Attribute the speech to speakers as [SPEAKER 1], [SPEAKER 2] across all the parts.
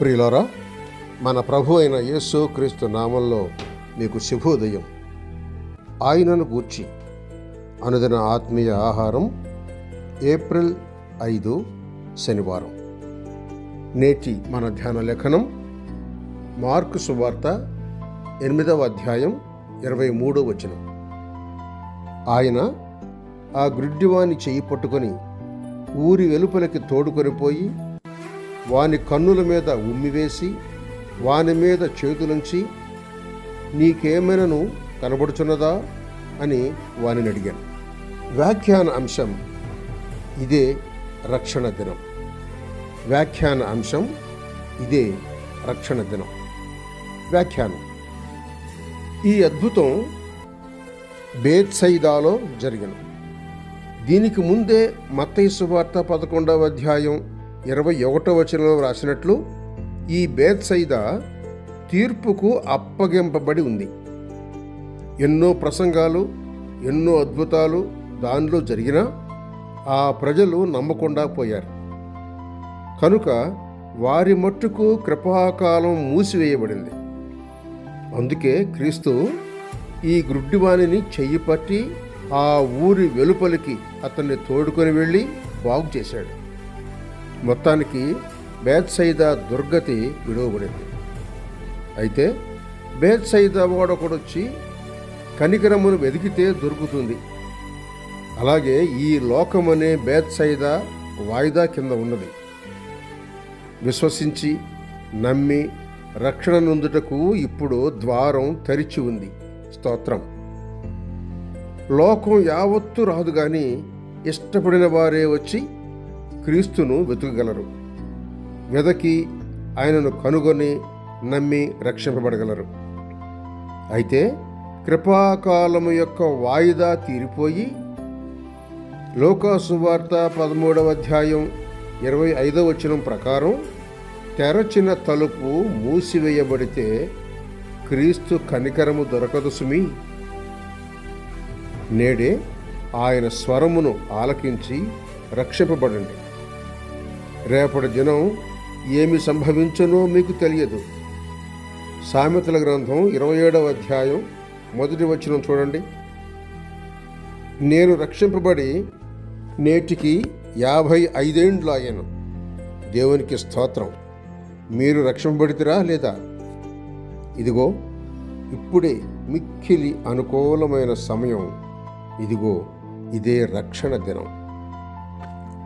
[SPEAKER 1] ప్రియులారా, మన ప్రభు అయిన యేసు క్రీస్తు నామంలో మీకు శుభోదయం. ఆయనను గూర్చి అనుదిన ఆత్మీయ ఆహారం, ఏప్రిల్ 5 శనివారం. నేటి మన ధ్యాన లేఖనం మార్కు సువార్త 8వ అధ్యాయం 23వ వచనం. ఆయన ఆ గ్రుడ్డివాని చెయ్యి పట్టుకొని ఊరి వెలుపలికి తోడుకొని పోయి వాని కన్నుల మీద ఉమ్మివేసి వాని మీద చేతులుంచి, నీకేమైనాను కనబడుచున్నదా అని వానిని అడిగాను. వ్యాఖ్యాన అంశం ఇదే రక్షణ దినం. వ్యాఖ్యాన అంశం ఇదే రక్షణ దినం. వ్యాఖ్యానం: ఈ అద్భుతం బేత్సయిదాలో జరిగిన. దీనికి ముందే మత్తయి సువార్త 11వ అధ్యాయం 21వ వచనంలో రాసినట్లు ఈ బేత్సయిదా తీర్పుకు అప్పగింపబడి ఉంది. ఎన్నో ప్రసంగాలు, ఎన్నో అద్భుతాలు దానిలో జరిగినా ఆ ప్రజలు నమ్మకుండా పోయారు. కనుక వారి మట్టుకు కృపాకాలం మూసివేయబడింది. అందుకే క్రీస్తు ఈ గ్రుడ్డివానిని చెయ్యి పట్టి ఆ ఊరి వెలుపలికి అతన్ని తోడుకొని వెళ్ళి బాగు చేశాడు. మొత్తానికి బేత్సయిదా దుర్గతి విడువబడింది. అయితే బేత్సయిదా వాడొకడొచ్చి కనికరమును వెదికితే దొరుకుతుంది. అలాగే ఈ లోకమనే బేత్సయిదా వాయిదా కింద ఉన్నది. విశ్వసించి నమ్మి రక్షణ నొందుటకు ఇప్పుడు ద్వారం తెరిచి ఉంది. స్తోత్రం. లోకం యావత్తు రాదు గాని ఇష్టపడిన వారే వచ్చి క్రీస్తును వెతుకగలరు. వెదకి ఆయనను కనుగొని నమ్మి రక్షింపబడగలరు. అయితే కృపాకాలము యొక్క వాయిదా తీరిపోయి లూకా సువార్త 13వ అధ్యాయం 25వ వచనం ప్రకారం తెరచిన తలుపు మూసివేయబడితే క్రీస్తు కనికరము దొరకదు సుమి. నేడే ఆయన స్వరమును ఆలకించి రక్షింపబడండి. రేపటి దినం ఏమి సంభవించునో మీకు తెలియదు. సామెతల గ్రంథం 27వ అధ్యాయం 1వ వచనం చూడండి. నేను రక్షింపబడి నేటికి 55 ఏండ్లు అయ్యాను. దేవునికి స్తోత్రం. మీరు రక్షింపబడితిరా లేదా? ఇదిగో ఇప్పుడే మిక్కిలి అనుకూలమైన సమయం. ఇదిగో ఇదే రక్షణ దినం.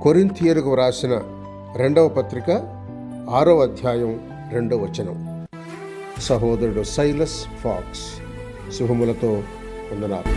[SPEAKER 1] కొరింథీయులకు వ్రాసిన 2వ పత్రిక 6వ అధ్యాయం 2వ వచనం. సహోదరుడు సైలస్ ఫాక్స్. శుభములతో వందనాలు.